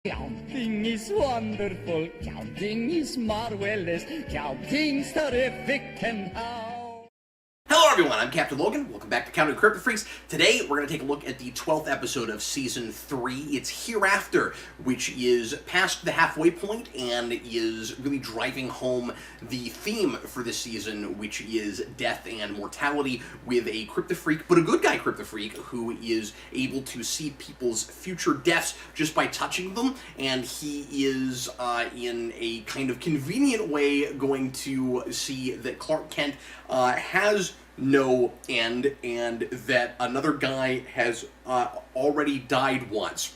Counting is wonderful, counting is marvelous, counting's terrific and how. Hello everyone, I'm Captain Logan. Welcome back to Counting Kryptofreaks. Today we're going to take a look at the 12th episode of Season 3. It's Hereafter, which is past the halfway point and is really driving home the theme for this season, which is death and mortality, with a Kryptofreak, but a good guy Kryptofreak, who is able to see people's future deaths just by touching them, and he is, in a kind of convenient way, going to see that Clark Kent has no end, and that another guy has already died once.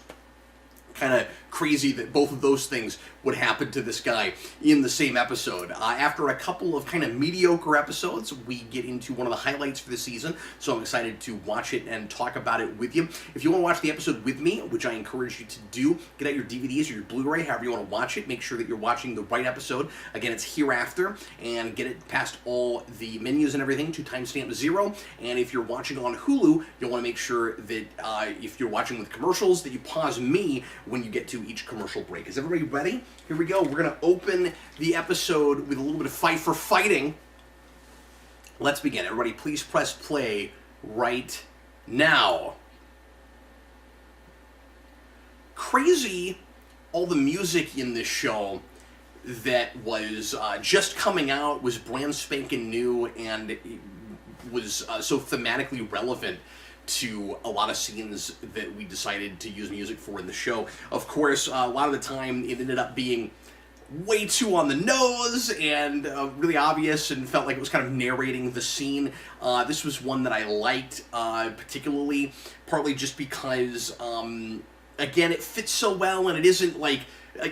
Kind of crazy that both of those things would happen to this guy in the same episode. After a couple of kind of mediocre episodes, we get into one of the highlights for the season, so I'm excited to watch it and talk about it with you. If you want to watch the episode with me, which I encourage you to do, get out your DVDs or your Blu-ray, however you want to watch it. Make sure that you're watching the right episode. Again, it's Hereafter, and get it past all the menus and everything to timestamp 0. And if you're watching on Hulu, you'll want to make sure that if you're watching with commercials, that you pause me when you get to each commercial break. Is everybody ready? Here we go. We're going to open the episode with a little bit of fight for fighting. Let's begin. Everybody, please press play right now. Crazy, all the music in this show that was just coming out, was brand spanking new, and it was so thematically relevant to a lot of scenes that we decided to use music for in the show. Of course, a lot of the time it ended up being way too on the nose and really obvious, and felt like it was kind of narrating the scene. This was one that I liked particularly, partly just because, again, it fits so well, and it isn't like,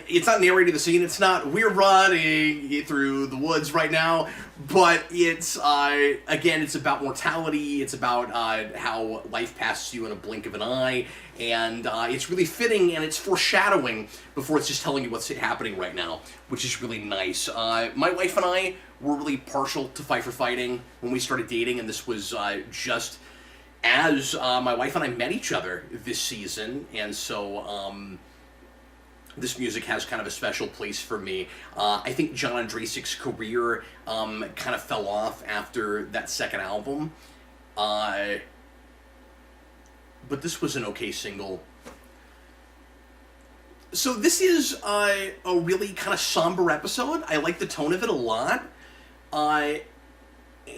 it's not narrating the scene, it's not, we're running through the woods right now, but it's, again, it's about mortality, it's about how life passes you in a blink of an eye, and it's really fitting, and it's foreshadowing before it's just telling you what's happening right now, which is really nice. My wife and I were really partial to Fight for Fighting when we started dating, and this was just as my wife and I met each other this season, and so, this music has kind of a special place for me. I think John Andresik's career kind of fell off after that second album. But this was an okay single. So this is a really kind of somber episode. I like the tone of it a lot.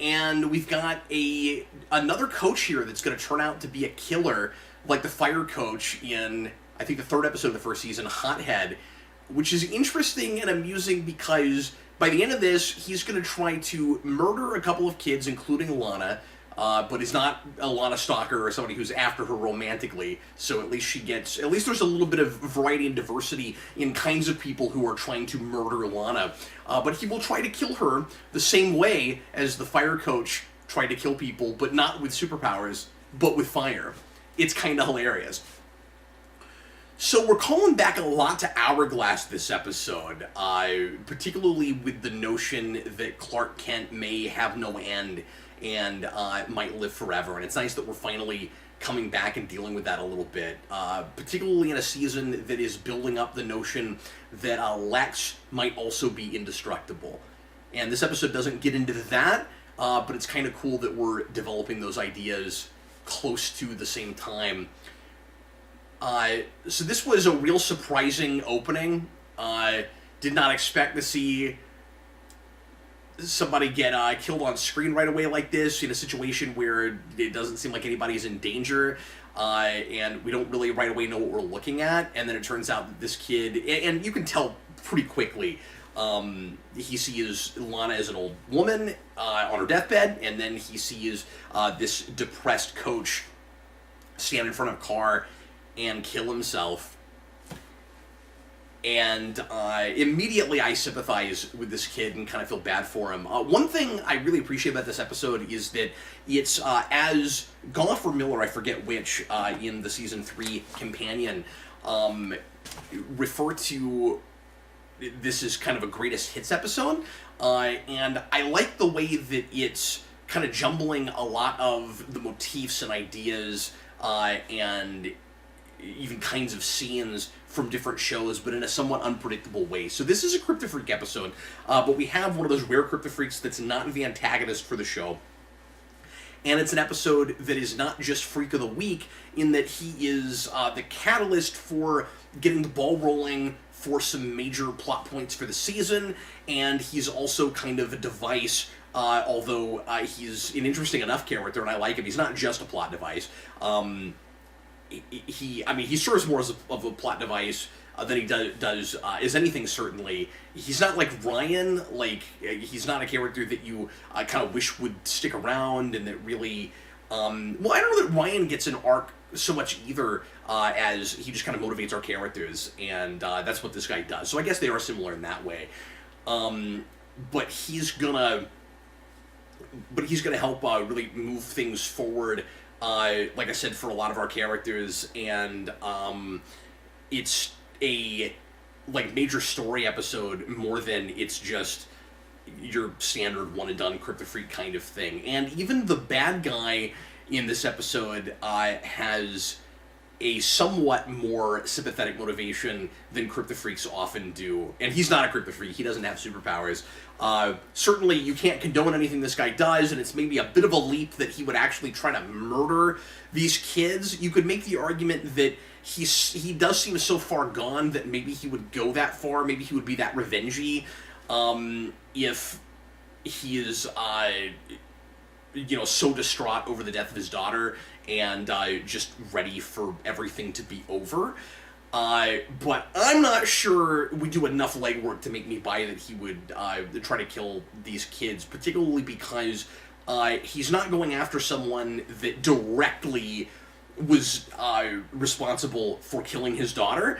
And we've got another coach here that's going to turn out to be a killer, like the fire coach in, I think, the third episode of the first season, Hothead, which is interesting and amusing because by the end of this, he's going to try to murder a couple of kids, including Lana, but he's not a Lana stalker or somebody who's after her romantically, so at least there's a little bit of variety and diversity in kinds of people who are trying to murder Lana. But he will try to kill her the same way as the fire coach tried to kill people, but not with superpowers, but with fire. It's kind of hilarious. So we're calling back a lot to Hourglass this episode, particularly with the notion that Clark Kent may have no end and might live forever. And it's nice that we're finally coming back and dealing with that a little bit, particularly in a season that is building up the notion that Lex might also be indestructible. And this episode doesn't get into that, but it's kind of cool that we're developing those ideas close to the same time. So this was a real surprising opening. Did not expect to see somebody get killed on screen right away like this, in a situation where it doesn't seem like anybody's in danger, and we don't really right away know what we're looking at, and then it turns out that this kid, and you can tell pretty quickly, he sees Lana as an old woman on her deathbed, and then he sees this depressed coach stand in front of a car and kill himself, and immediately I sympathize with this kid and kind of feel bad for him. One thing I really appreciate about this episode is that it's, as Goff or Miller, I forget which, in the Season 3 companion, refer to this as kind of a greatest hits episode, and I like the way that it's kind of jumbling a lot of the motifs and ideas, and even kinds of scenes from different shows, but in a somewhat unpredictable way. So this is a Kryptofreak episode, but we have one of those rare Kryptofreaks that's not the antagonist for the show. And it's an episode that is not just Freak of the Week, in that he is the catalyst for getting the ball rolling for some major plot points for the season, and he's also kind of a device, although he's an interesting enough character, and I like him. He's not just a plot device. He serves more as of a plot device than he does as anything, certainly. He's not like Ryan, he's not a character that you kind of wish would stick around, and that really, I don't know that Ryan gets an arc so much either, as he just kind of motivates our characters, and that's what this guy does. So I guess they are similar in that way. But he's gonna help really move things forward, like I said, for a lot of our characters, and it's a major story episode more than it's just your standard one and done Kryptofreak kind of thing. And even the bad guy in this episode has a somewhat more sympathetic motivation than Kryptofreaks often do. And he's not a Kryptofreak, he doesn't have superpowers. Certainly you can't condone anything this guy does, and it's maybe a bit of a leap that he would actually try to murder these kids. You could make the argument that he does seem so far gone that maybe he would go that far, maybe he would be that revengey, if he is, so distraught over the death of his daughter and just ready for everything to be over. But I'm not sure we do enough legwork to make me buy that he would try to kill these kids, particularly because he's not going after someone that directly was responsible for killing his daughter.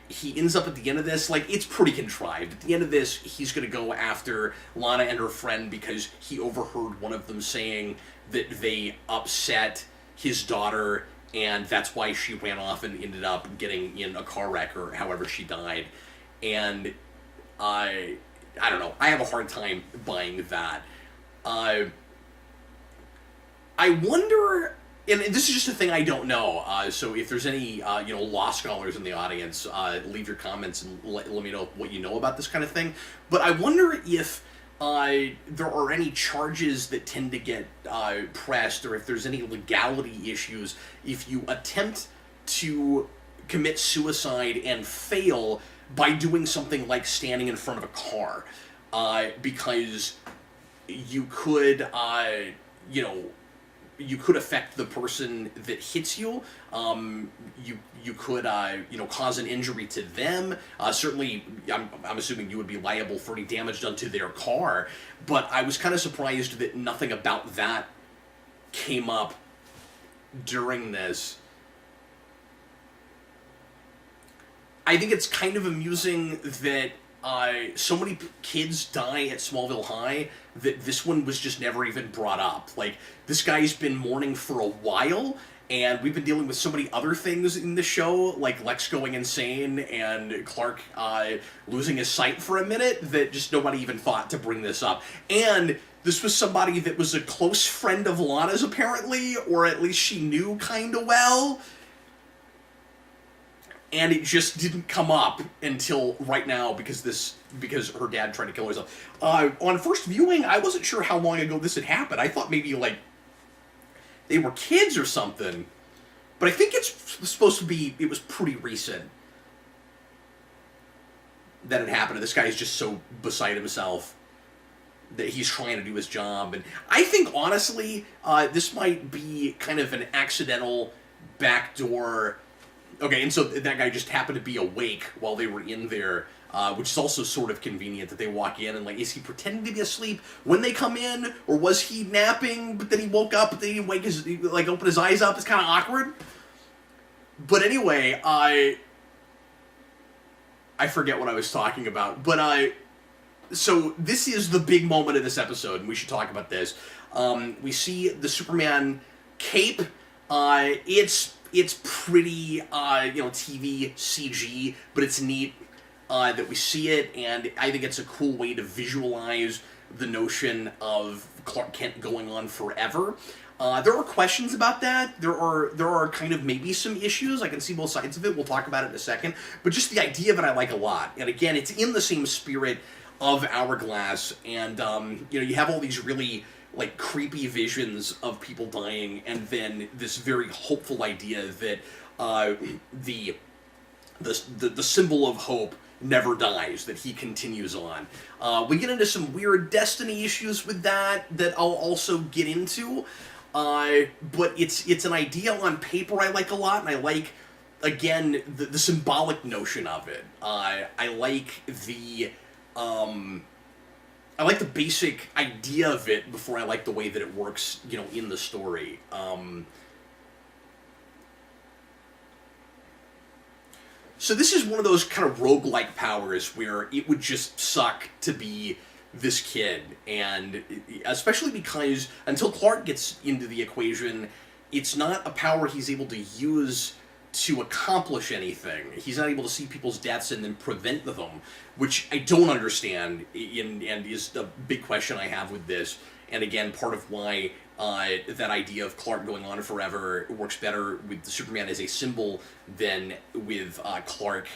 He ends up at the end of this, it's pretty contrived. At the end of this, he's going to go after Lana and her friend because he overheard one of them saying that they upset his daughter, and that's why she ran off and ended up getting in a car wreck or however she died. And I don't know. I have a hard time buying that. I wonder, and this is just a thing I don't know, so if there's any, law scholars in the audience, leave your comments and let me know what you know about this kind of thing. But I wonder if there are any charges that tend to get pressed, or if there's any legality issues if you attempt to commit suicide and fail by doing something like standing in front of a car, because you could, you could affect the person that hits you. You could, cause an injury to them. Certainly, I'm assuming you would be liable for any damage done to their car. But I was kind of surprised that nothing about that came up during this. I think it's kind of amusing that so many kids die at Smallville High that this one was just never even brought up. This guy's been mourning for a while, and we've been dealing with so many other things in the show, like Lex going insane and Clark losing his sight for a minute, that just nobody even thought to bring this up. And this was somebody that was a close friend of Lana's, apparently, or at least she knew kind of well. And it just didn't come up until right now because her dad tried to kill herself. On first viewing, I wasn't sure how long ago this had happened. I thought maybe, they were kids or something. But I think it's supposed to be, it was pretty recent that it happened. This guy is just so beside himself that he's trying to do his job. And I think, honestly, this might be kind of an accidental backdoor. Okay, and so that guy just happened to be awake while they were in there, which is also sort of convenient that they walk in and, is he pretending to be asleep when they come in, or was he napping, but then he woke up, but then he open his eyes up? It's kind of awkward. But anyway, I forget what I was talking about, but so this is the big moment of this episode, and we should talk about this. We see the Superman cape. It's pretty, TV CG, but it's neat that we see it, and I think it's a cool way to visualize the notion of Clark Kent going on forever. There are questions about that. There are kind of maybe some issues. I can see both sides of it. We'll talk about it in a second. But just the idea of it I like a lot. And again, it's in the same spirit of Hourglass. And, you have all these really, like, creepy visions of people dying. And then this very hopeful idea that the symbol of hope never dies, that he continues on. We get into some weird Destiny issues with that I'll also get into. But it's an idea on paper I like a lot, and I like, again, the symbolic notion of it. I like the basic idea of it before I like the way that it works, in the story. So this is one of those kind of roguelike powers where it would just suck to be this kid, and especially because until Clark gets into the equation, it's not a power he's able to use to accomplish anything. He's not able to see people's deaths and then prevent them, which I don't understand, and is a big question I have with this. And again, part of why that idea of Clark going on forever works better with Superman as a symbol than with Clark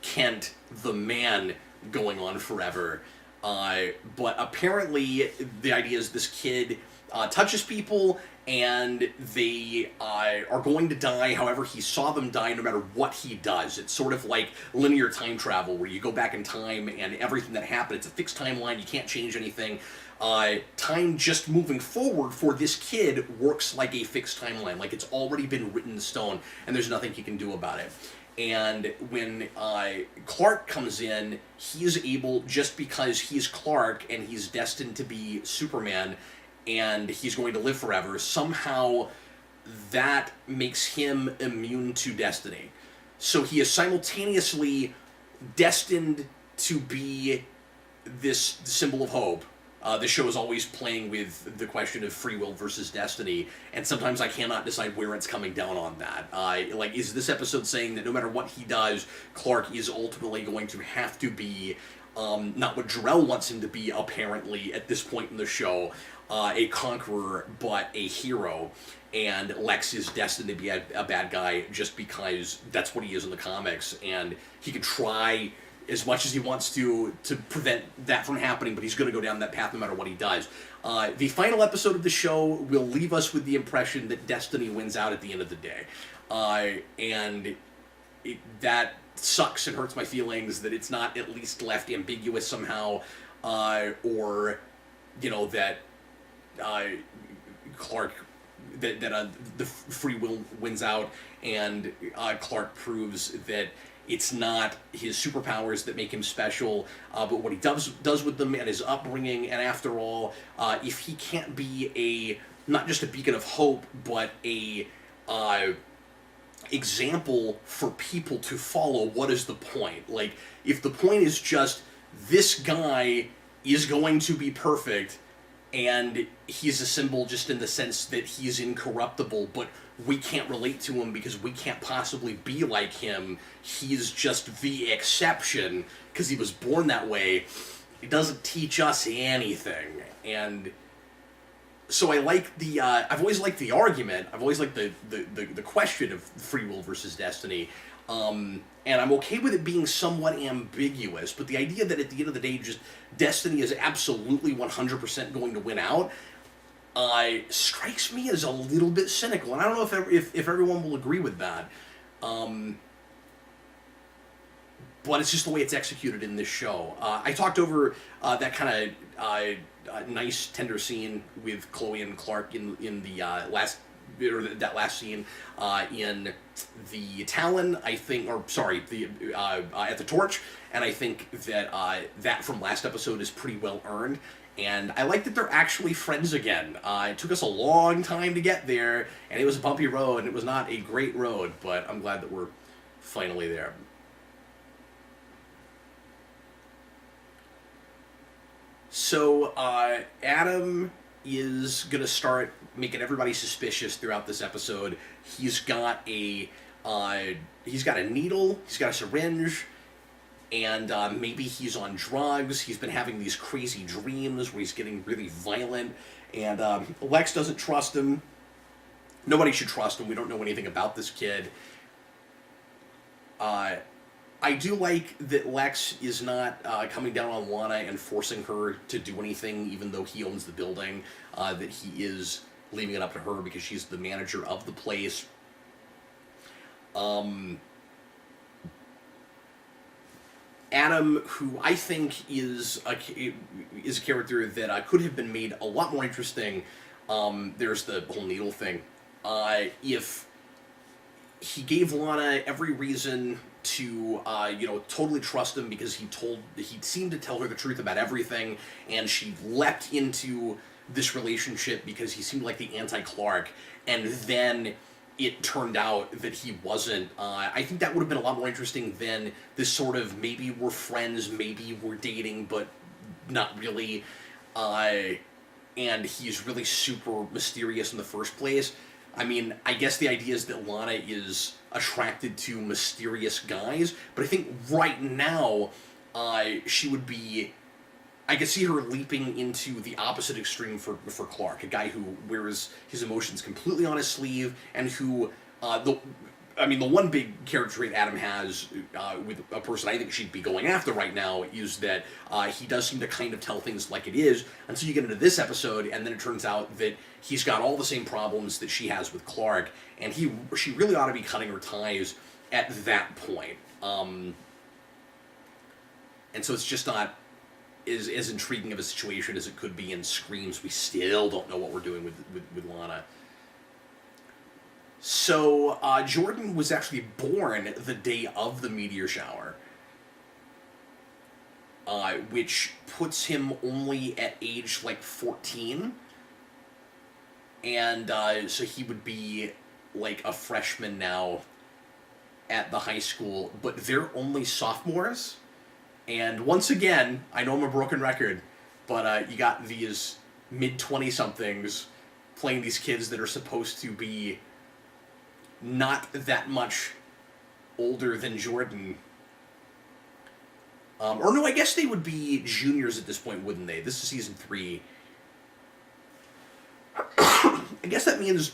Kent, the man, going on forever. But apparently the idea is this kid touches people and they are going to die however he saw them die, no matter what he does. It's sort of like linear time travel, where you go back in time and everything that happened, it's a fixed timeline, you can't change anything. Time just moving forward for this kid works like a fixed timeline, like it's already been written in stone, and there's nothing he can do about it. And when Clark comes in, he's able, just because he's Clark and he's destined to be Superman and he's going to live forever, somehow that makes him immune to destiny. So he is simultaneously destined to be this symbol of hope. The show is always playing with the question of free will versus destiny, and sometimes I cannot decide where it's coming down on that. Is this episode saying that no matter what he does, Clark is ultimately going to have to be, not what Jor-El wants him to be, apparently, at this point in the show, a conqueror, but a hero, and Lex is destined to be a bad guy just because that's what he is in the comics, and he can try as much as he wants to prevent that from happening, but he's going to go down that path no matter what he does. The final episode of the show will leave us with the impression that destiny wins out at the end of the day. That sucks and hurts my feelings that it's not at least left ambiguous somehow, or, that Clark, that the free will wins out, and Clark proves that it's not his superpowers that make him special, but what he does with them and his upbringing. And after all, if he can't be not just a beacon of hope, but a example for people to follow, what is the point? Like, if the point is just, this guy is going to be perfect, and he's a symbol just in the sense that he's incorruptible, but we can't relate to him because we can't possibly be like him, he's just the exception because he was born that way, it doesn't teach us anything. And so I like the, I've always liked the argument, I've always liked the question of free will versus destiny, and I'm okay with it being somewhat ambiguous, but the idea that at the end of the day, just destiny is absolutely 100% going to win out, strikes me as a little bit cynical, and I don't know if everyone will agree with that. But it's just the way it's executed in this show. I talked over that kind of nice, tender scene with Chloe and Clark in the that last scene in the Talon, I think, or sorry, at the Torch, and I think that that from last episode is pretty well earned. And I like that they're actually friends again. It took us a long time to get there, and it was a bumpy road, and it was not a great road, but I'm glad that we're finally there. So, Adam is going to start making everybody suspicious throughout this episode. He's got a needle, he's got a syringe, and maybe he's on drugs. He's been having these crazy dreams where he's getting really violent, and Lex doesn't trust him. Nobody should trust him. We don't know anything about this kid. I do like that Lex is not coming down on Lana and forcing her to do anything, even though he owns the building, that he is leaving it up to her because she's the manager of the place. Adam, who I think is a character that could have been made a lot more interesting. There's the whole needle thing. If he gave Lana every reason to, totally trust him because he seemed to tell her the truth about everything, and she leapt into this relationship because he seemed like the anti-Clark, and then it turned out that he wasn't. I think that would have been a lot more interesting than this sort of maybe we're friends, maybe we're dating, but not really. And he's really super mysterious in the first place. I mean, I guess the idea is that Lana is attracted to mysterious guys, but I think right now, she would be... I could see her leaping into the opposite extreme for Clark, a guy who wears his emotions completely on his sleeve, and who, the one big character trait Adam has with a person I think she'd be going after right now is that he does seem to kind of tell things like it is, until you get into this episode, and then it turns out that he's got all the same problems that she has with Clark, and she really ought to be cutting her ties at that point. And so it's just not as intriguing of a situation as it could be in Screams. We still don't know what we're doing with Lana. So, Jordan was actually born the day of the meteor shower, which puts him only at age, 14, and so he would be, a freshman now at the high school, but they're only sophomores. And once again, I know I'm a broken record, but you got these mid-20-somethings playing these kids that are supposed to be not that much older than Jordan. Or no, I guess they would be juniors at this point, wouldn't they? This is season 3. I guess that means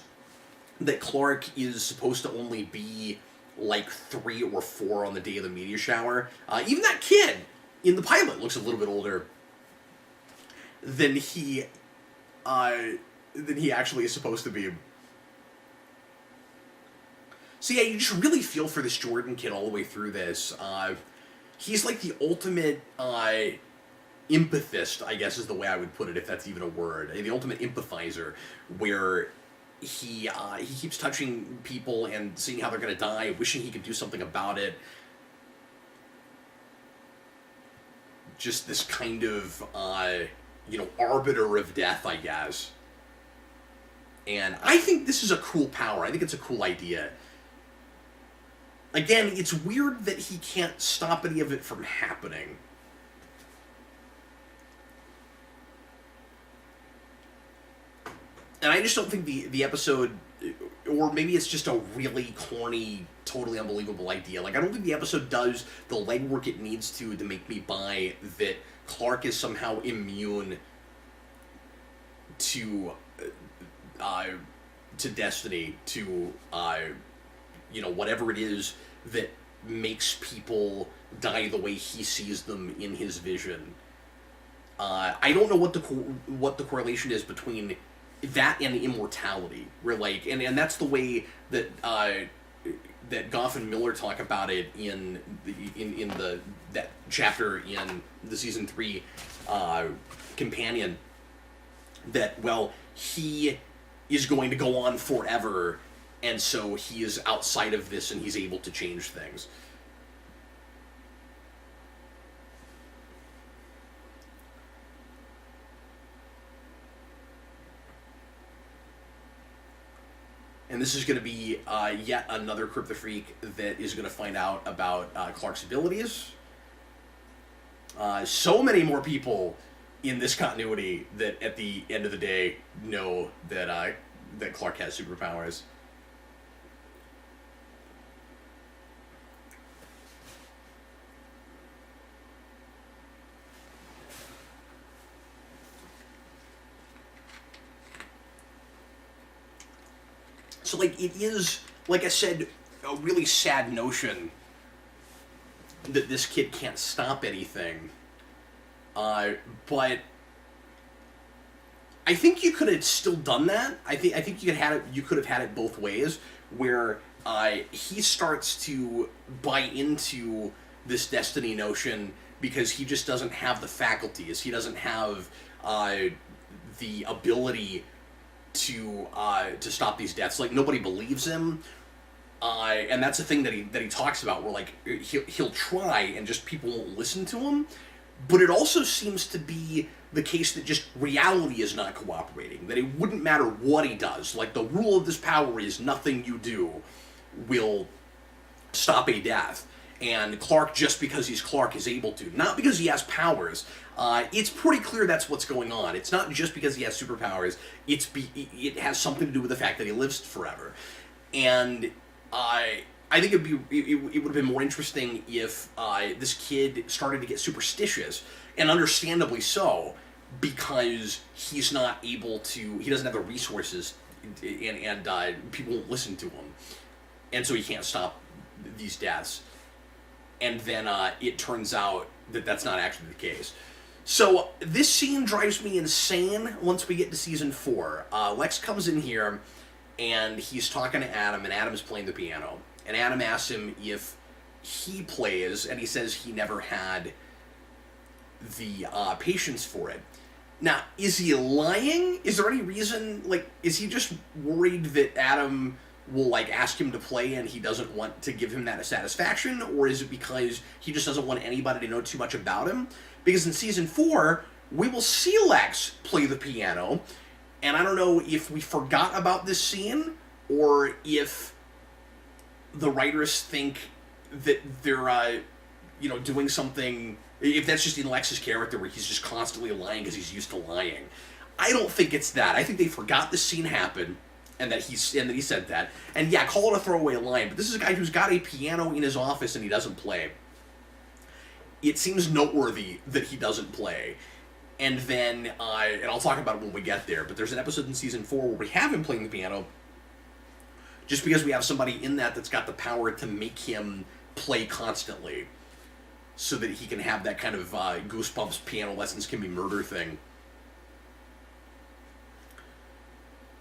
that Clark is supposed to only be 3 or 4 on the day of the meteor shower. Even that kid in the pilot looks a little bit older than he actually is supposed to be. So yeah, you just really feel for this Jordan kid all the way through this. He's like the ultimate empathist, I guess is the way I would put it, if that's even a word. The ultimate empathizer, where he keeps touching people and seeing how they're going to die, wishing he could do something about it. Just this kind of, arbiter of death, I guess. And I think this is a cool power. I think it's a cool idea. Again, it's weird that he can't stop any of it from happening. And I just don't think the episode, or maybe it's just a really corny, totally unbelievable idea. I don't think the episode does the legwork it needs to make me buy that Clark is somehow immune to destiny, to, whatever it is that makes people die the way he sees them in his vision. I don't know what the correlation is between that and immortality, where and that's the way that that Goff and Miller talk about it in that chapter in the season 3 companion, that he is going to go on forever, and so he is outside of this and he's able to change things. And this is going to be yet another Kryptofreak that is going to find out about Clark's abilities. So many more people in this continuity that at the end of the day know that that Clark has superpowers. So, like, it is, like I said, a really sad notion that this kid can't stop anything. But I think you could have still done that. I think you could have had it both ways, where he starts to buy into this destiny notion because he just doesn't have the faculties. He doesn't have the ability to stop these deaths. Like, nobody believes him. And that's the thing that he talks about, where, like, he'll try and just people won't listen to him. But it also seems to be the case that just reality is not cooperating, that it wouldn't matter what he does. Like, the rule of this power is nothing you do will stop a death. And Clark, just because he's Clark, is able to. Not because he has powers. It's pretty clear that's what's going on. It's not just because he has superpowers. It has something to do with the fact that he lives forever. And I think it would have been more interesting if this kid started to get superstitious, and understandably so, because he's not able to. He doesn't have the resources, and people won't listen to him, and so he can't stop these deaths. And then it turns out that that's not actually the case. So this scene drives me insane once we get to season 4. Lex comes in here, and he's talking to Adam, and Adam's playing the piano. And Adam asks him if he plays, and he says he never had the patience for it. Now, is he lying? Is there any reason, like, is he just worried that Adam will, like, ask him to play and he doesn't want to give him that satisfaction? Or is it because he just doesn't want anybody to know too much about him? Because in season 4, we will see Lex play the piano, and I don't know if we forgot about this scene, or if the writers think that they're, doing something, if that's just in Lex's character where he's just constantly lying because he's used to lying. I don't think it's that. I think they forgot this scene happened, and that he said that. And yeah, call it a throwaway line, but this is a guy who's got a piano in his office and he doesn't play. It seems noteworthy that he doesn't play. And then, and I'll talk about it when we get there, but there's an episode in season 4 where we have him playing the piano, just because we have somebody in that's got the power to make him play constantly, so that he can have that kind of Goosebumps piano lessons can be murder thing.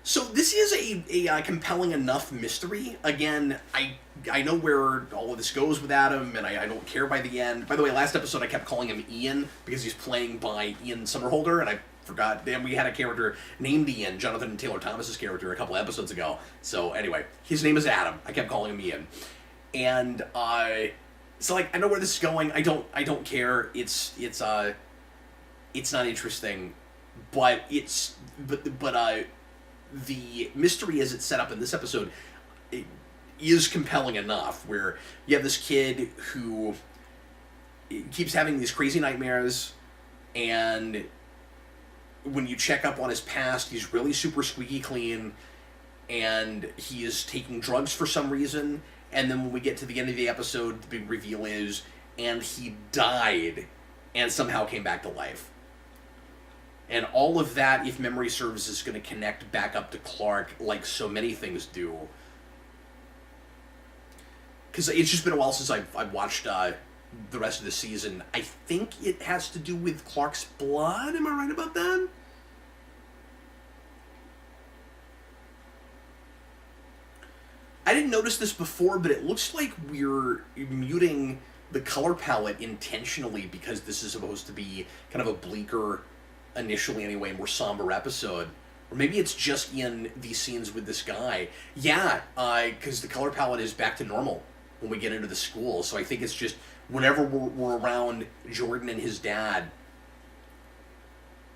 So this is a compelling enough mystery. Again, I know where all of this goes with Adam, and I don't care by the end. By the way, last episode I kept calling him Ian because he's playing by Ian Somerhalder, and I forgot. Damn, we had a character named Ian, Jonathan Taylor Thomas's character, a couple episodes ago. So anyway, his name is Adam. I kept calling him Ian, and so, like, I know where this is going. I don't care. It's not interesting, but the mystery as it's set up in this episode is compelling enough, where you have this kid who keeps having these crazy nightmares, and when you check up on his past, he's really super squeaky clean, and he is taking drugs for some reason, and then when we get to the end of the episode, the big reveal is, and he died and somehow came back to life. And all of that, if memory serves, is going to connect back up to Clark, like so many things do. Because it's just been a while since I've watched the rest of the season. I think it has to do with Clark's blood. Am I right about that? I didn't notice this before, but it looks like we're muting the color palette intentionally because this is supposed to be kind of a bleaker, initially anyway, more somber episode. Or maybe it's just in these scenes with this guy. Yeah, because the color palette is back to normal when we get into the school. So I think it's just whenever we're around Jordan and his dad,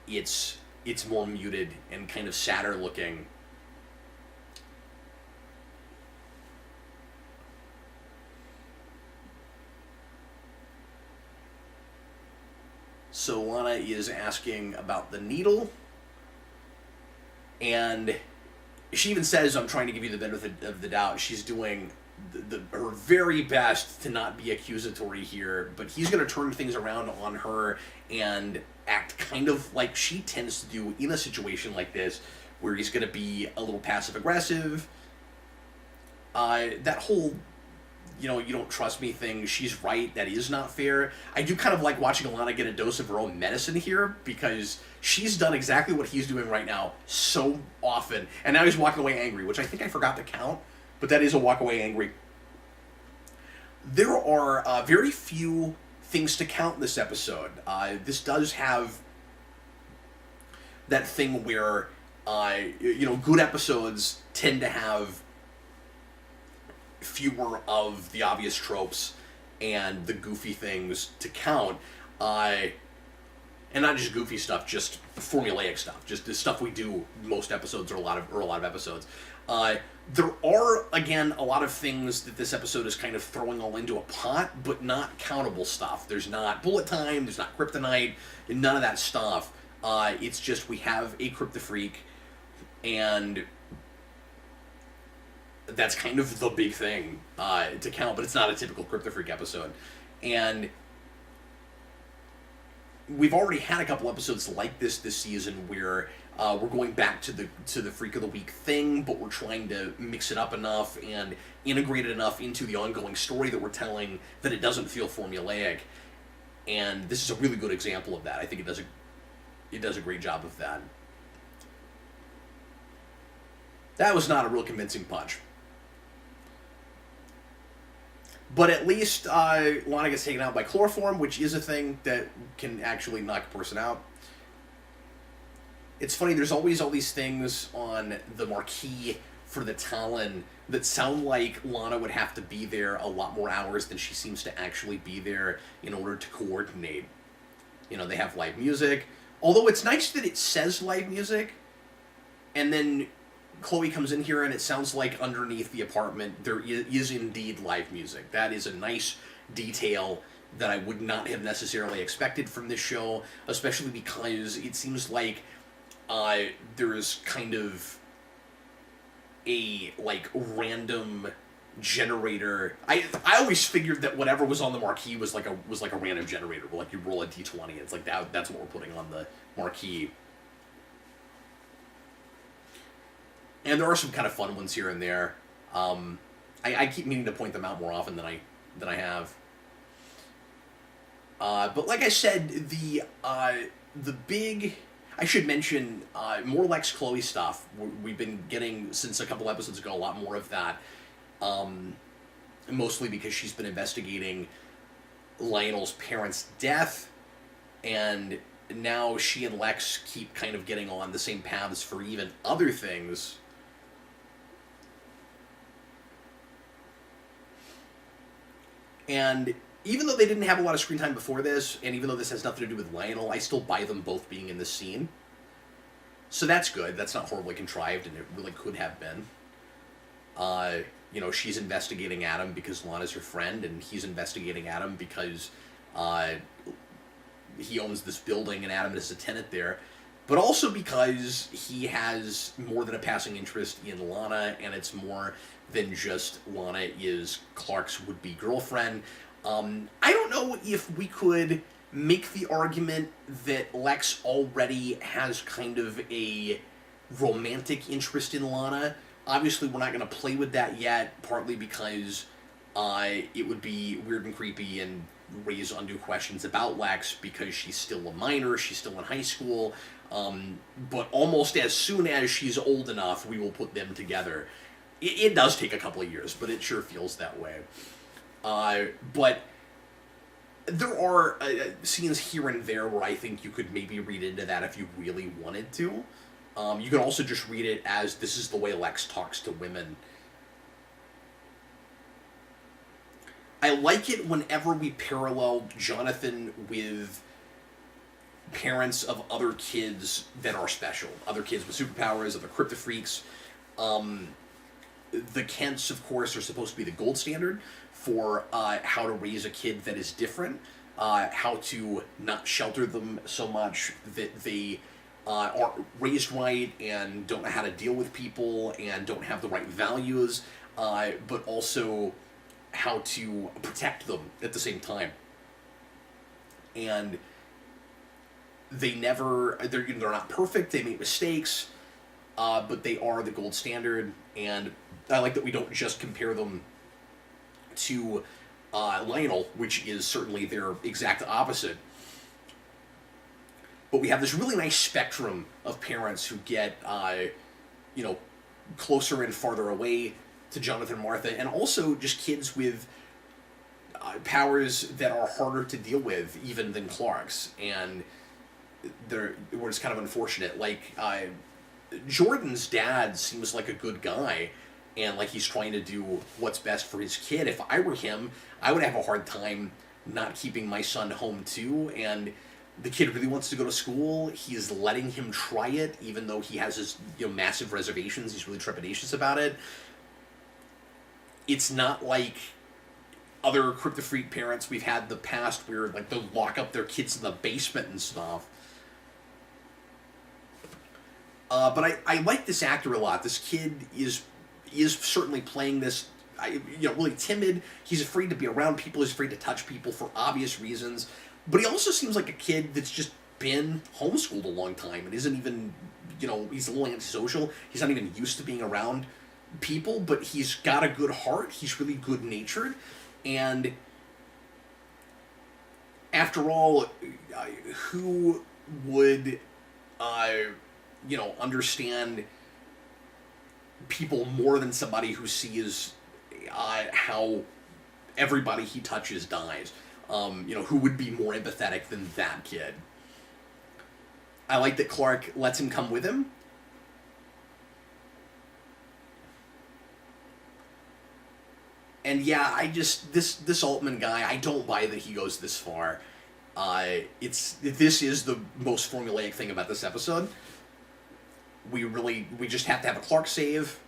it's more muted and kind of sadder looking. So Lana is asking about the needle, and she even says, I'm trying to give you the benefit of the doubt. She's doing her very best to not be accusatory here, but he's going to turn things around on her and act kind of like she tends to do in a situation like this, where he's going to be a little passive-aggressive that whole, you don't trust me thing, she's right, that is not fair. I do kind of like watching Lana get a dose of her own medicine here, because she's done exactly what he's doing right now so often, and now he's walking away angry, which I think I forgot to count, but that is a walk away angry. There are very few things to count in this episode. This does have that thing where, good episodes tend to have fewer of the obvious tropes and the goofy things to count. And not just goofy stuff, just formulaic stuff, just the stuff we do most episodes, or a lot of episodes. There are, again, a lot of things that this episode is kind of throwing all into a pot, but not countable stuff. There's not bullet time, there's not kryptonite, none of that stuff. It's just we have a Kryptofreak, and that's kind of the big thing to count, but it's not a typical Kryptofreak episode. And we've already had a couple episodes like this season where we're going back to the Freak of the Week thing, but we're trying to mix it up enough and integrate it enough into the ongoing story that we're telling that it doesn't feel formulaic. And this is a really good example of that. I think it does a great job of that. That was not a real convincing punch. But at least Lana gets taken out by chloroform, which is a thing that can actually knock a person out. It's funny, there's always all these things on the marquee for the Talon that sound like Lana would have to be there a lot more hours than she seems to actually be there in order to coordinate. They have live music. Although it's nice that it says live music, and then Chloe comes in here and it sounds like underneath the apartment there is indeed live music. That is a nice detail that I would not have necessarily expected from this show, especially because it seems like there's kind of a random generator. I always figured that whatever was on the marquee was like a random generator, where you roll a d20. It's like that's what we're putting on the marquee. And there are some kind of fun ones here and there. I keep meaning to point them out more often than I have. But like I said, the big... I should mention more Lex Chloe stuff. We've been getting, since a couple episodes ago, a lot more of that. Mostly because she's been investigating Lionel's parents' death, and now she and Lex keep kind of getting on the same paths for even other things. And even though they didn't have a lot of screen time before this, and even though this has nothing to do with Lionel, I still buy them both being in this scene. So that's good. That's not horribly contrived, and it really could have been. She's investigating Adam because Lana's her friend, and he's investigating Adam because he owns this building and Adam is a tenant there. But also because he has more than a passing interest in Lana, and it's more than just Lana is Clark's would-be girlfriend. I don't know if we could make the argument that Lex already has kind of a romantic interest in Lana. Obviously, we're not going to play with that yet, partly because it would be weird and creepy and raise undue questions about Lex because she's still a minor, she's still in high school, but almost as soon as she's old enough, we will put them together. It does take a couple of years, but it sure feels that way. But there are scenes here and there where I think you could maybe read into that if you really wanted to. You can also just read it as this is the way Lex talks to women. I like it whenever we parallel Jonathan with parents of other kids that are special. Other kids with superpowers, other Kryptofreaks. The Kents, of course, are supposed to be the gold standard for how to raise a kid that is different. How to not shelter them so much that they aren't raised right and don't know how to deal with people and don't have the right values, but also how to protect them at the same time. And they're not perfect, they make mistakes, but they are the gold standard, and I like that we don't just compare them to Lionel, which is certainly their exact opposite. But we have this really nice spectrum of parents who get, closer and farther away to Jonathan and Martha, and also just kids with powers that are harder to deal with even than Clark's, and where it's kind of unfortunate. Like, Jordan's dad seems like a good guy, and like he's trying to do what's best for his kid. If I were him, I would have a hard time not keeping my son home too, and the kid really wants to go to school. He's letting him try it, even though he has his massive reservations. He's really trepidatious about it. It's not like other Kryptofreak parents we've had in the past where like they'll lock up their kids in the basement and stuff. But I like this actor a lot. This kid is certainly playing this, really timid. He's afraid to be around people. He's afraid to touch people for obvious reasons. But he also seems like a kid that's just been homeschooled a long time and isn't even, he's a little antisocial. He's not even used to being around people, but he's got a good heart. He's really good-natured. And after all, who would, understand people more than somebody who sees how everybody he touches dies? Who would be more empathetic than that kid? I like that Clark lets him come with him. And yeah, this Altman guy, I don't buy that he goes this far. This is the most formulaic thing about this episode. We just have to have a Clark save.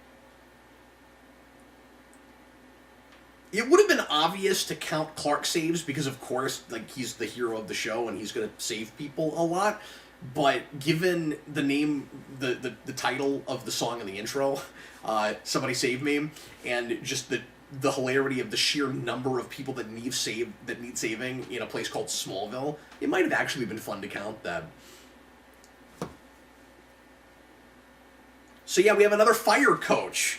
It would have been obvious to count Clark saves because, of course, like, he's the hero of the show and he's going to save people a lot. But given the name, the title of the song in the intro, Somebody Save Me, and just the hilarity of the sheer number of people that need saving in a place called Smallville, it might have actually been fun to count that. So yeah, we have another fire coach,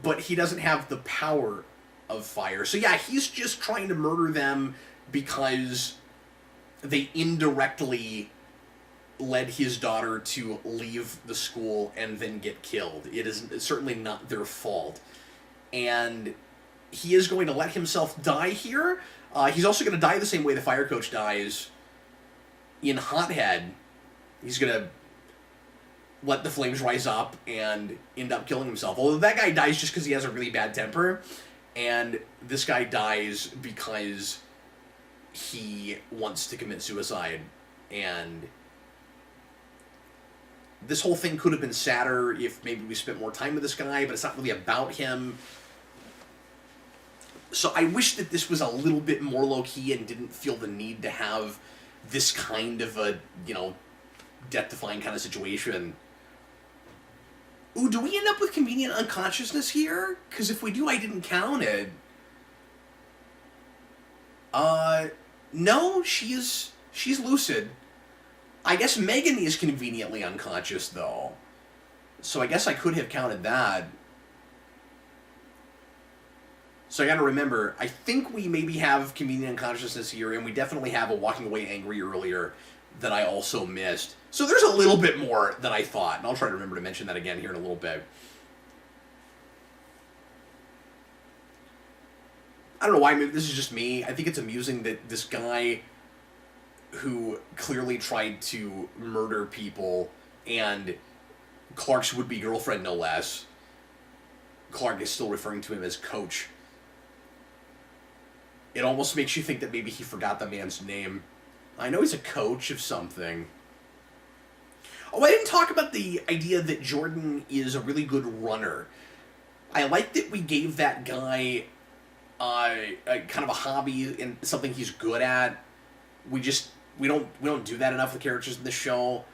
but he doesn't have the power of fire. So yeah, he's just trying to murder them because they indirectly led his daughter to leave the school and then get killed. It's certainly not their fault. And he is going to let himself die here. He's also going to die the same way the fire coach dies in Hothead. He's going to let the flames rise up and end up killing himself. Although that guy dies just because he has a really bad temper, and this guy dies because he wants to commit suicide. And this whole thing could have been sadder if maybe we spent more time with this guy, but it's not really about him. So I wish that this was a little bit more low-key and didn't feel the need to have this kind of a, death-defying kind of situation. Ooh, do we end up with convenient unconsciousness here? Because if we do, I didn't count it. No, she's lucid. I guess Megan is conveniently unconscious, though. So I guess I could have counted that. So I gotta remember, I think we maybe have convenient unconsciousness here, and we definitely have a walking away angry earlier that I also missed. So there's a little bit more than I thought, and I'll try to remember to mention that again here in a little bit. I don't know why, maybe this is just me. I think it's amusing that this guy who clearly tried to murder people, and Clark's would-be girlfriend, no less, Clark is still referring to him as Coach. It almost makes you think that maybe he forgot the man's name. I know he's a coach of something. Oh, I didn't talk about the idea that Jordan is a really good runner. I like that we gave that guy kind of a hobby and something he's good at. We don't do that enough with characters in the show,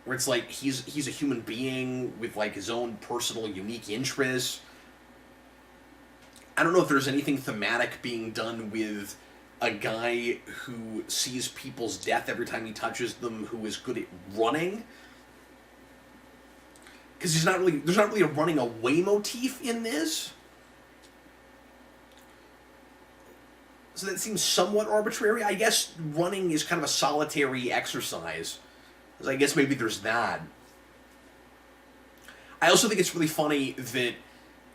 where it's like he's a human being with like his own personal unique interests. I don't know if there's anything thematic being done with a guy who sees people's death every time he touches them, who is good at running. because there's not really a running away motif in this. So that seems somewhat arbitrary. I guess running is kind of a solitary exercise. So I guess maybe there's that. I also think it's really funny that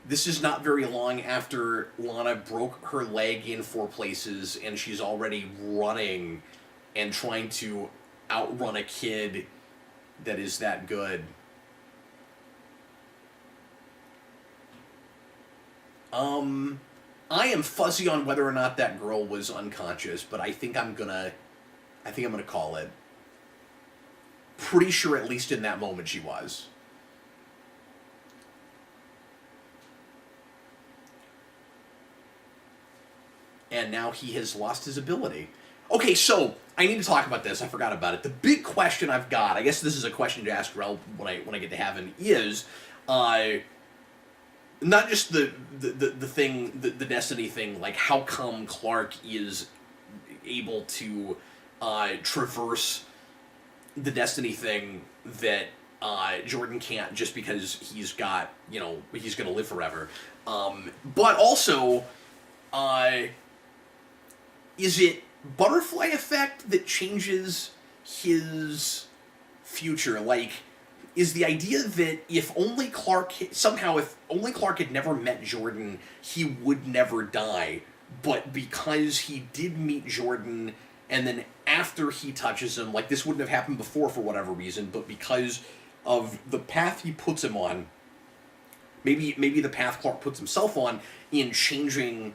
this is not very long after Lana broke her leg in 4 places, and she's already running and trying to outrun a kid that is that good. I am fuzzy on whether or not that girl was unconscious, but I think I'm gonna call it. Pretty sure, at least in that moment, she was. And now he has lost his ability. Okay, so I need to talk about this. I forgot about it. The big question I've got, I guess this is a question to ask Rel when I get to heaven, is not just the thing, the Destiny thing, like how come Clark is able to traverse the Destiny thing that Jordan can't, just because he's got, he's going to live forever. But also, is it butterfly effect that changes his future? Like, is the idea that if only Clark had never met Jordan, he would never die, but because he did meet Jordan, and then after he touches him, like, this wouldn't have happened before for whatever reason, but because of the path he puts him on, maybe the path Clark puts himself on in changing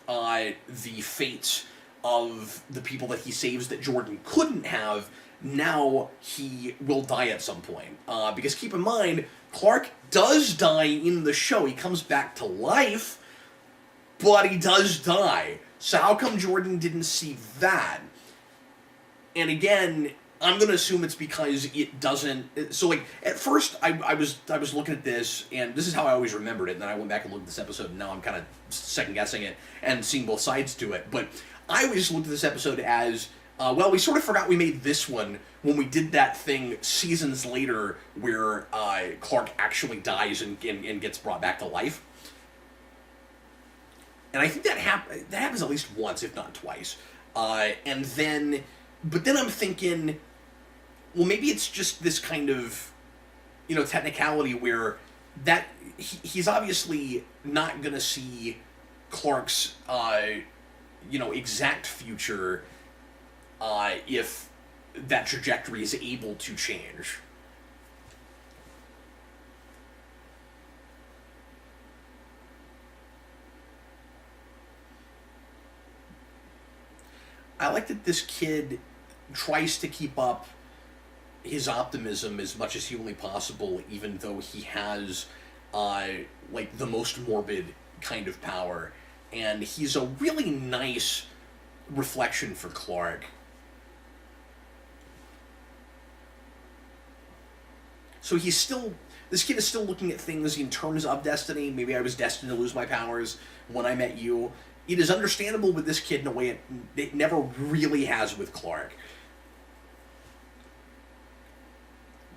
the fates of the people that he saves that Jordan couldn't have, now he will die at some point. Because keep in mind, Clark does die in the show. He comes back to life, but he does die. So how come Jordan didn't see that? And again, I'm going to assume it's because it doesn't... So, like, at first, I was looking at this, and this is how I always remembered it, and then I went back and looked at this episode, and now I'm kind of second-guessing it and seeing both sides to it. But I always looked at this episode as, well, we sort of forgot we made this one when we did that thing seasons later where Clark actually dies and gets brought back to life. And I think that happens at least once, if not twice. And then... But then I'm thinking, well, maybe it's just this kind of, technicality where that he's obviously not going to see Clark's, exact future if that trajectory is able to change. I like that this kid tries to keep up his optimism as much as humanly possible, even though he has, the most morbid kind of power. And he's a really nice reflection for Clark. So this kid is still looking at things in terms of destiny. Maybe I was destined to lose my powers when I met you. It is understandable with this kid in a way it never really has with Clark.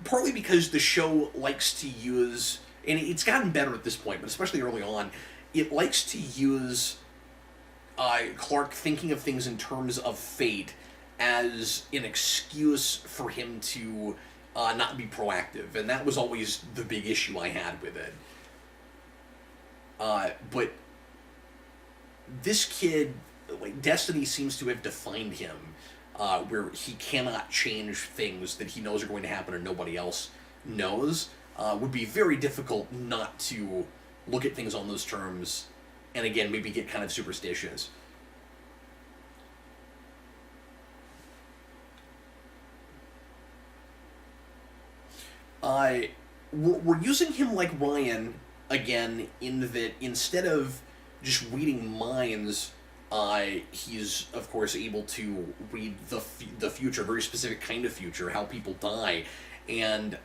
Partly because the show likes to use, and it's gotten better at this point, but especially early on, it likes to use Clark thinking of things in terms of fate as an excuse for him to not be proactive, and that was always the big issue I had with it. But this kid, destiny seems to have defined him, where he cannot change things that he knows are going to happen and nobody else knows. Would be very difficult not to look at things on those terms, and again, maybe get kind of superstitious. We're using him like Ryan, again, in that instead of just reading minds, he's, of course, able to read the future, a very specific kind of future, how people die. And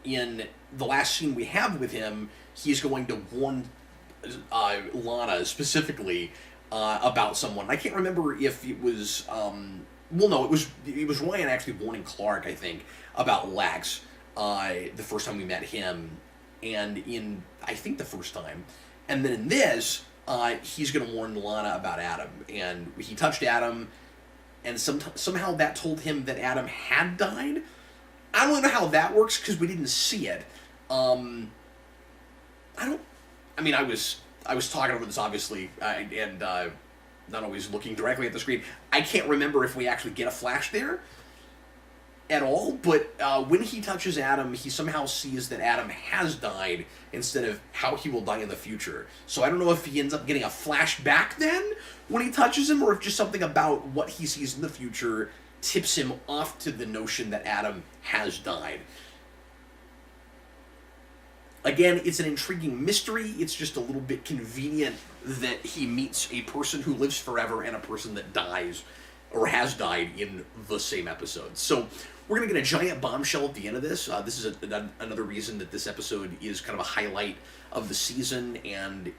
in the last scene we have with him, he's going to warn Lana specifically about someone. I can't remember if it was... it was Ryan actually warning Clark, I think, about Lex the first time we met him. and in, I think, the first time. And then in this, he's going to warn Lana about Adam. And he touched Adam, and somehow that told him that Adam had died. I don't know how that works, because we didn't see it. I was talking over this, obviously, and not always looking directly at the screen. I can't remember if we actually get a flash there at all, but when he touches Adam, he somehow sees that Adam has died instead of how he will die in the future. So I don't know if he ends up getting a flashback then when he touches him, or if just something about what he sees in the future tips him off to the notion that Adam has died. Again, it's an intriguing mystery. It's just a little bit convenient that he meets a person who lives forever and a person that dies or has died in the same episode. So we're going to get a giant bombshell at the end of this. This is another reason that this episode is kind of a highlight of the season and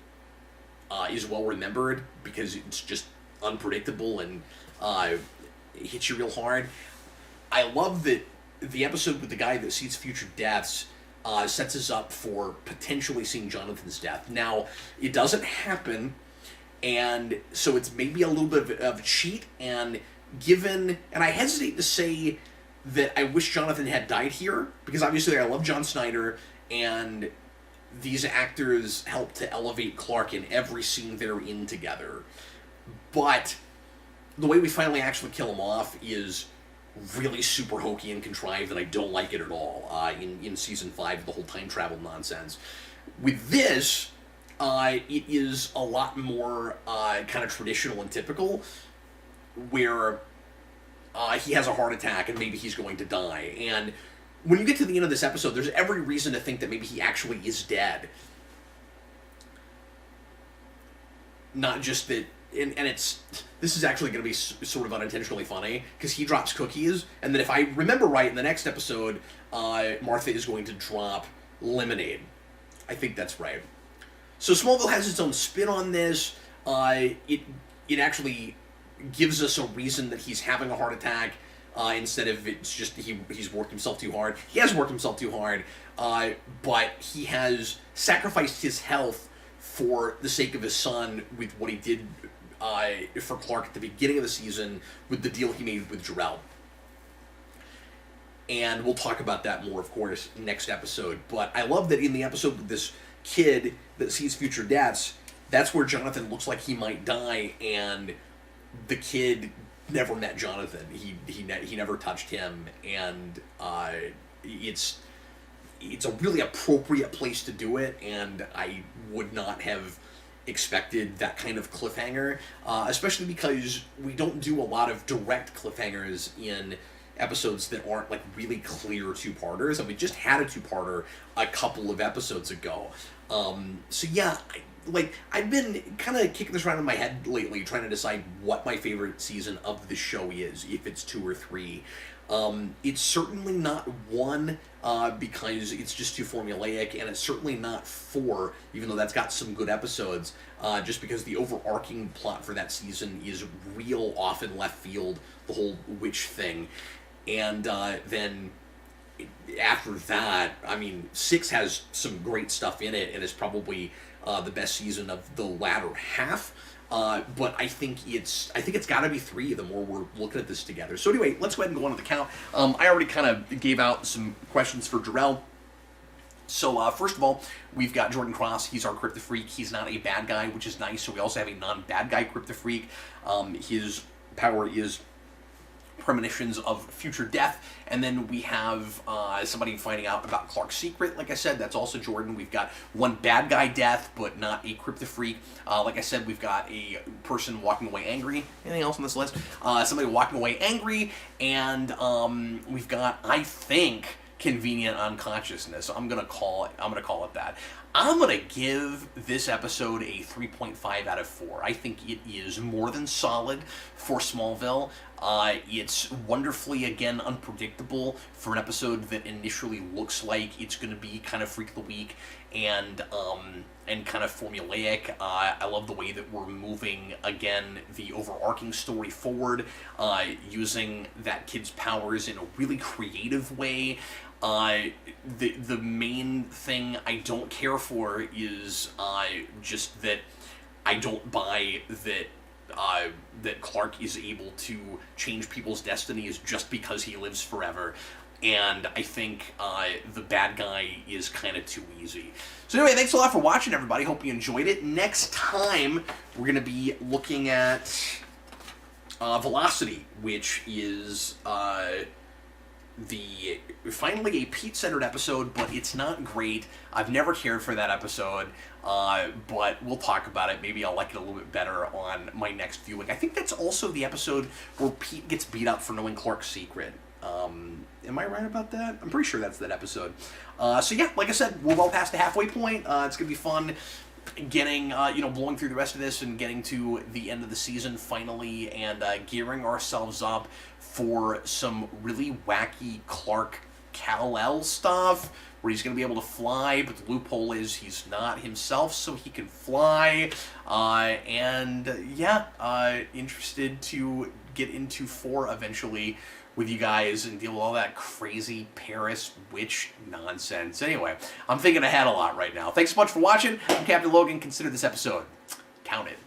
is well remembered, because it's just unpredictable and it hits you real hard. I love that the episode with the guy that sees future deaths sets us up for potentially seeing Jonathan's death. Now, it doesn't happen, and so it's maybe a little bit of a cheat, and I hesitate to say that I wish Jonathan had died here, because obviously I love John Snyder, and these actors help to elevate Clark in every scene they're in together. But the way we finally actually kill him off is really super hokey and contrived, and I don't like it at all in Season 5, the whole time travel nonsense. With this, it is a lot more kind of traditional and typical, where he has a heart attack and maybe he's going to die. And when you get to the end of this episode, there's every reason to think that maybe he actually is dead. Not just that... And this is actually going to be sort of unintentionally funny, because he drops cookies, and then if I remember right, in the next episode, Martha is going to drop lemonade. I think that's right. So Smallville has its own spin on this. It actually gives us a reason that he's having a heart attack, instead of it's just he's worked himself too hard. He has worked himself too hard, but he has sacrificed his health for the sake of his son with what he did for Clark at the beginning of the season with the deal he made with Jor-El. And we'll talk about that more, of course, next episode. But I love that in the episode with this kid that sees future deaths, that's where Jonathan looks like he might die, and the kid never met Jonathan. He never touched him, and it's a really appropriate place to do it, and I would not have expected that kind of cliffhanger, especially because we don't do a lot of direct cliffhangers in episodes that aren't like really clear two-parters, and we just had a two-parter a couple of episodes ago. So yeah, I've been kind of kicking this around in my head lately, trying to decide what my favorite season of the show is, if it's 2 or 3. It's certainly not 1, because it's just too formulaic, and it's certainly not 4, even though that's got some good episodes, just because the overarching plot for that season is real off in left field, the whole witch thing. And then after that, I mean, 6 has some great stuff in it, and is probably the best season of the latter half. But I think it's got to be 3 the more we're looking at this together. So anyway, let's go ahead and go on to the count. I already kind of gave out some questions for Jor-El. So first of all, we've got Jordan Cross. He's our Kryptofreak. He's not a bad guy, which is nice. So we also have a non-bad guy Kryptofreak. His power is premonitions of future death. And then we have somebody finding out about Clark's secret. Like I said, that's also Jordan. We've got one bad guy death, but not a Kryptofreak. Like I said, we've got a person walking away angry. Anything else on this list? Somebody walking away angry. And we've got, I think, convenient unconsciousness. I'm gonna call it that. I'm gonna give this episode a 3.5 out of 4. I think it is more than solid for Smallville. It's wonderfully, again, unpredictable for an episode that initially looks like it's going to be kind of Freak of the Week and kind of formulaic. I love the way that we're moving, again, the overarching story forward, using that kid's powers in a really creative way. the main thing I don't care for is just that I don't buy that that Clark is able to change people's destinies just because he lives forever. And I think the bad guy is kind of too easy. So anyway, thanks a lot for watching, everybody. Hope you enjoyed it. Next time, we're going to be looking at Velocity, which is finally a Pete-centered episode, but it's not great. I've never cared for that episode, but we'll talk about it. Maybe I'll like it a little bit better on my next viewing. I think that's also the episode where Pete gets beat up for knowing Clark's secret. Am I right about that? I'm pretty sure that's that episode. So yeah, like I said, we're well past the halfway point. It's gonna be fun getting, blowing through the rest of this and getting to the end of the season finally, and gearing ourselves up for some really wacky Clark Kal-El stuff, where he's going to be able to fly, but the loophole is he's not himself, so he can fly. Interested to get into 4 eventually with you guys and deal with all that crazy Paris witch nonsense. Anyway, I'm thinking ahead a lot right now. Thanks so much for watching. I'm Captain Logan. Consider this episode counted.